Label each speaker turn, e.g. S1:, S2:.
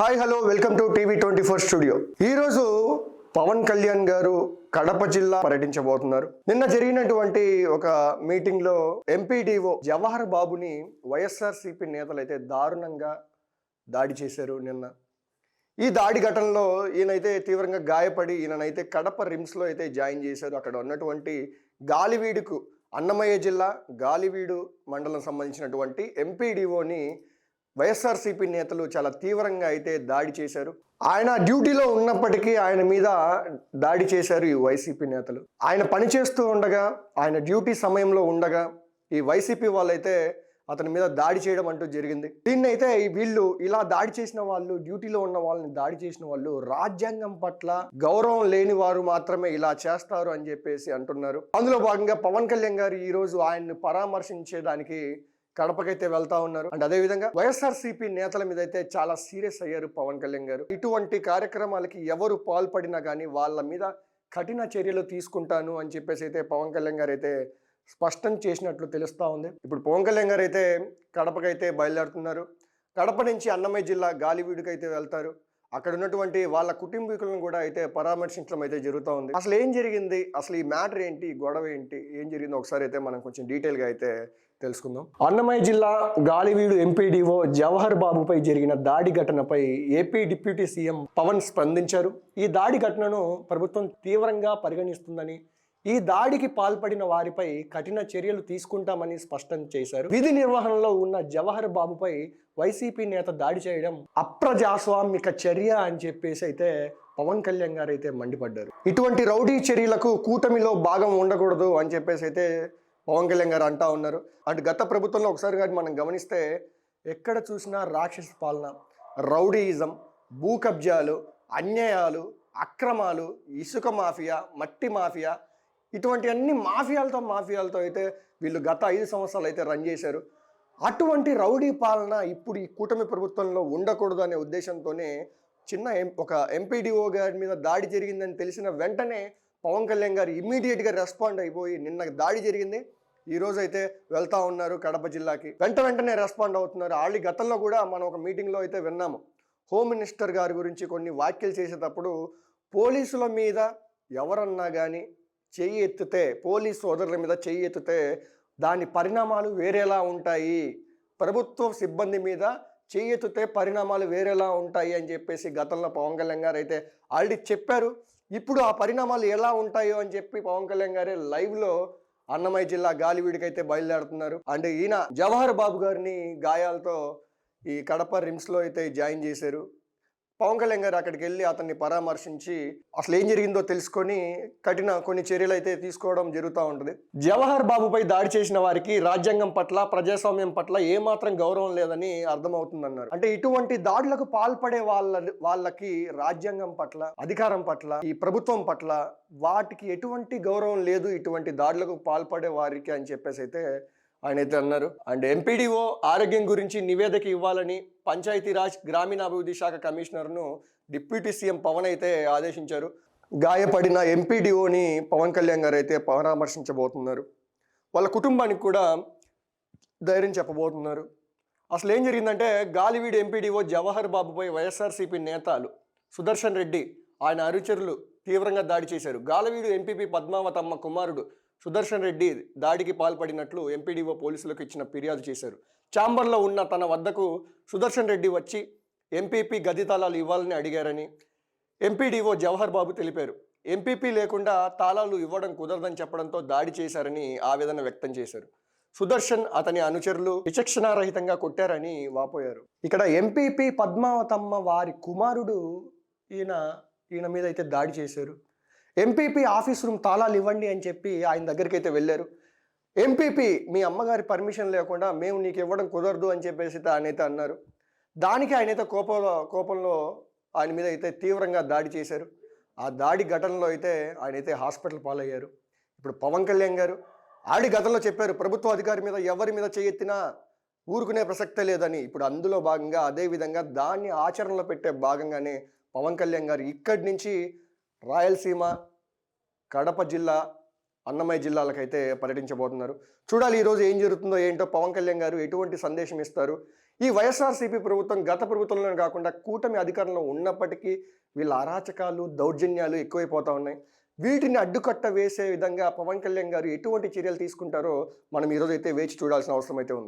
S1: Hi hello welcome to టీవీ24 studio. ఈరోజు పవన్ కళ్యాణ్ గారు కడప జిల్లా పర్యటించబోతున్నారు. నిన్న జరిగినటువంటి ఒక మీటింగ్ లో ఎంపీడీఓ జవహర్ బాబుని వైఎస్ఆర్సీపీ నేతలు అయితే దారుణంగా దాడి చేశారు. నిన్న ఈ దాడి ఘటనలో ఈయనైతే తీవ్రంగా గాయపడి ఈయనైతే కడప రిమ్స్లో అయితే జాయిన్ చేశారు. అక్కడ ఉన్నటువంటి గాలివీడుకు అన్నమయ్య జిల్లా గాలివీడు మండలం సంబంధించినటువంటి ఎంపీడీఓని వైఎస్ఆర్సీపీ నేతలు చాలా తీవ్రంగా అయితే దాడి చేశారు. ఆయన డ్యూటీలో ఉన్నప్పటికీ ఆయన మీద దాడి చేశారు ఈ వైసీపీ నేతలు. ఆయన పనిచేస్తూ ఉండగా, ఆయన డ్యూటీ సమయంలో ఉండగా ఈ వైసీపీ వాళ్ళైతే అతని మీద దాడి చేయడం అంటూ జరిగింది. దీన్నైతే వీళ్ళు ఇలా దాడి చేసిన వాళ్ళు, డ్యూటీలో ఉన్న వాళ్ళని దాడి చేసిన వాళ్ళు రాజ్యాంగం పట్ల గౌరవం లేని వారు మాత్రమే ఇలా చేస్తారు అని చెప్పేసి అంటున్నారు. అందులో భాగంగా పవన్ కళ్యాణ్ గారు ఈ రోజు ఆయన్ని పరామర్శించేదానికి కడపకైతే వెళ్తా ఉన్నారు. అండ్ అదేవిధంగా వైఎస్ఆర్సీపీ నేతల మీద అయితే చాలా సీరియస్ అయ్యారు పవన్ కళ్యాణ్ గారు. ఇటువంటి కార్యక్రమాలకి ఎవరు పాల్పడినా కానీ వాళ్ళ మీద కఠిన చర్యలు తీసుకుంటాను అని చెప్పేసి అయితే పవన్ కళ్యాణ్ గారు అయితే స్పష్టం చేసినట్లు తెలుస్తూ ఉంది. ఇప్పుడు పవన్ కళ్యాణ్ గారు అయితే కడపకైతే బయలుదేరుతున్నారు. కడప నుంచి అన్నమయ్య జిల్లా గాలివీడుకైతే వెళ్తారు. అక్కడ ఉన్నటువంటి వాళ్ళ కుటుంబీకులను కూడా అయితే పరామర్శించడం అయితే జరుగుతూ ఉంది. అసలు ఏం జరిగింది, అసలు ఈ మ్యాటర్ ఏంటి, గొడవ ఏంటి, ఏం జరిగిందో ఒకసారి అయితే మనం కొంచెం డీటెయిల్గా అయితే తెలుసుకుందాం. అన్నమయ్య జిల్లా గాలివీడు ఎంపీడీఓ జవహర్ బాబుపై జరిగిన దాడి ఘటనపై ఏపీ డిప్యూటీ సీఎం పవన్ స్పందించారు. ఈ దాడి ఘటనను ప్రభుత్వం తీవ్రంగా పరిగణిస్తుందని, ఈ దాడికి పాల్పడిన వారిపై కఠిన చర్యలు తీసుకుంటామని స్పష్టం చేశారు. విధి నిర్వహణలో ఉన్న జవహర్ బాబుపై వైసీపీ నేత దాడి చేయడం అప్రజాస్వామిక చర్య అని చెప్పేసి అయితే పవన్ కళ్యాణ్ గారు అయితే మండిపడ్డారు. ఇటువంటి రౌడీ చర్యలకు కూటమిలో భాగం ఉండకూడదు అని చెప్పేసి అయితే పవన్ కళ్యాణ్ గారు అంటా ఉన్నారు. అటు గత ప్రభుత్వంలో ఒకసారి కానీ మనం గమనిస్తే ఎక్కడ చూసినా రాక్షస పాలన, రౌడీయిజం, భూ కబ్జాలు, అన్యాయాలు, అక్రమాలు, ఇసుక మాఫియా, మట్టి మాఫియా, ఇటువంటి అన్ని మాఫియాలతో అయితే వీళ్ళు గత 5 సంవత్సరాలు అయితే రన్ చేశారు. అటువంటి రౌడీ పాలన ఇప్పుడు ఈ కూటమి ప్రభుత్వంలో ఉండకూడదు అనే ఉద్దేశంతోనే ఒక ఎంపీడీఓ గారి మీద దాడి జరిగిందని తెలిసిన వెంటనే పవన్ కళ్యాణ్ గారు ఇమ్మీడియట్గా రెస్పాండ్ అయిపోయి నిన్న దాడి జరిగింది, ఈరోజు అయితే వెళ్తా ఉన్నారు కడప జిల్లాకి. వెంటనే రెస్పాండ్ అవుతున్నారు. ఆల్రెడీ గతంలో కూడా మనం ఒక మీటింగ్లో అయితే విన్నాము. హోమ్ మినిస్టర్ గారి గురించి కొన్ని వ్యాఖ్యలు చేసేటప్పుడు పోలీసుల మీద ఎవరన్నా కానీ చెయ్యి ఎత్తితే, పోలీసు సోదరుల మీద చెయ్యి ఎత్తితే దాని పరిణామాలు వేరేలా ఉంటాయి, ప్రభుత్వ సిబ్బంది మీద చెయ్యి ఎత్తితే పరిణామాలు వేరేలా ఉంటాయి అని చెప్పేసి గతంలో పవన్ కళ్యాణ్ గారు అయితే ఆల్రెడీ చెప్పారు. ఇప్పుడు ఆ పరిణామాలు ఎలా ఉంటాయో అని చెప్పి పవన్ కళ్యాణ్ గారే లైవ్లో అన్నమయ్య జిల్లా గాలివీడికి అయితే బయలుదేరుతున్నారు. అంటే ఈయన జవహర్ బాబు గారిని గాయాలతో ఈ కడప రిమ్స్లో అయితే జాయిన్ చేశారు. పవన్ కళ్యాణ్ గారు అక్కడికి వెళ్ళి అతన్ని పరామర్శించి అసలు ఏం జరిగిందో తెలుసుకొని కొన్ని చర్యలు అయితే తీసుకోవడం జరుగుతూ ఉంటుంది. జవహర్ బాబుపై దాడి చేసిన వారికి రాజ్యాంగం పట్ల, ప్రజాస్వామ్యం పట్ల ఏమాత్రం గౌరవం లేదని అర్థమవుతుందన్నారు. అంటే ఇటువంటి దాడులకు పాల్పడే వాళ్ళకి రాజ్యాంగం పట్ల, అధికారం పట్ల, ఈ ప్రభుత్వం పట్ల వాటికి ఎటువంటి గౌరవం లేదు ఇటువంటి దాడులకు పాల్పడే వారికి అని చెప్పేసి అయితే ఆయన అయితే అన్నారు. అండ్ ఎంపీడీఓ ఆరోగ్యం గురించి నివేదిక ఇవ్వాలని పంచాయతీరాజ్ గ్రామీణాభివృద్ధి శాఖ కమిషనర్ను డిప్యూటీ సీఎం పవన్ అయితే ఆదేశించారు. గాయపడిన ఎంపీడీఓని పవన్ కళ్యాణ్ గారు అయితే పరామర్శించబోతున్నారు. వాళ్ళ కుటుంబానికి కూడా ధైర్యం చెప్పబోతున్నారు. అసలు ఏం జరిగిందంటే గాలివీడు ఎంపీడీఓ జవహర్ బాబుపై వైఎస్ఆర్సీపీ నేతలు సుదర్శన్ రెడ్డి, ఆయన అనుచరులు తీవ్రంగా దాడి చేశారు. గాలివీడు ఎంపీపీ పద్మావతమ్మ కుమారుడు సుదర్శన్ రెడ్డి దాడికి పాల్పడినట్లు ఎంపీడీఓ పోలీసులకు ఇచ్చిన ఫిర్యాదు చేశారు. ఛాంబర్లో ఉన్న తన వద్దకు సుదర్శన్ రెడ్డి వచ్చి ఎంపీపీ గది తాళాలు ఇవ్వాలని అడిగారని ఎంపీడీఓ జవహర్ బాబు తెలిపారు. ఎంపీపీ లేకుండా తాళాలు ఇవ్వడం కుదరదని చెప్పడంతో దాడి చేశారని ఆవేదన వ్యక్తం చేశారు. సుదర్శన్, అతని అనుచరులు విచక్షణారహితంగా కొట్టారని వాపోయారు. ఇక్కడ ఎంపీపీ పద్మావతమ్మ వారి కుమారుడు ఈయన మీద అయితే దాడి చేశారు. ఎంపీపీ ఆఫీస్ రూమ్ తాళాలు ఇవ్వండి అని చెప్పి ఆయన దగ్గరికి అయితే వెళ్ళారు. ఎంపీపీ మీ అమ్మగారి పర్మిషన్ లేకుండా మేము నీకు ఇవ్వడం కుదరదు అని చెప్పేసి ఆయన అయితే అన్నారు. దానికి ఆయన అయితే కోపంలో ఆయన మీద అయితే తీవ్రంగా దాడి చేశారు. ఆ దాడి ఘటనలో అయితే ఆయన అయితే హాస్పిటల్ పాలయ్యారు. ఇప్పుడు పవన్ కళ్యాణ్ గారు ఆడి గతంలో చెప్పారు, ప్రభుత్వ అధికారి మీద ఎవరి మీద చేయెత్తినా ఊరుకునే ప్రసక్తే లేదని. ఇప్పుడు అందులో భాగంగా అదేవిధంగా దాన్ని ఆచరణలో పెట్టే భాగంగానే పవన్ కళ్యాణ్ గారు ఇక్కడి నుంచి రాయలసీమ, కడప జిల్లా, అన్నమయ్య జిల్లాలకైతే పర్యటించబోతున్నారు. చూడాలి ఈరోజు ఏం జరుగుతుందో ఏంటో, పవన్ కళ్యాణ్ గారు ఎటువంటి సందేశం ఇస్తారు, ఈ వైఎస్ఆర్సీపీ ప్రభుత్వం గత ప్రభుత్వంలో కాకుండా కూటమి అధికారంలో ఉన్నప్పటికీ వీళ్ళ అరాచకాలు దౌర్జన్యాలు ఎక్కువైపోతా ఉన్నాయి. వీటిని అడ్డుకట్ట వేసే విధంగా పవన్ కళ్యాణ్ గారు ఎటువంటి చర్యలు తీసుకుంటారో మనం ఈరోజు అయితే వేచి చూడాల్సిన అవసరం అయితే ఉంది.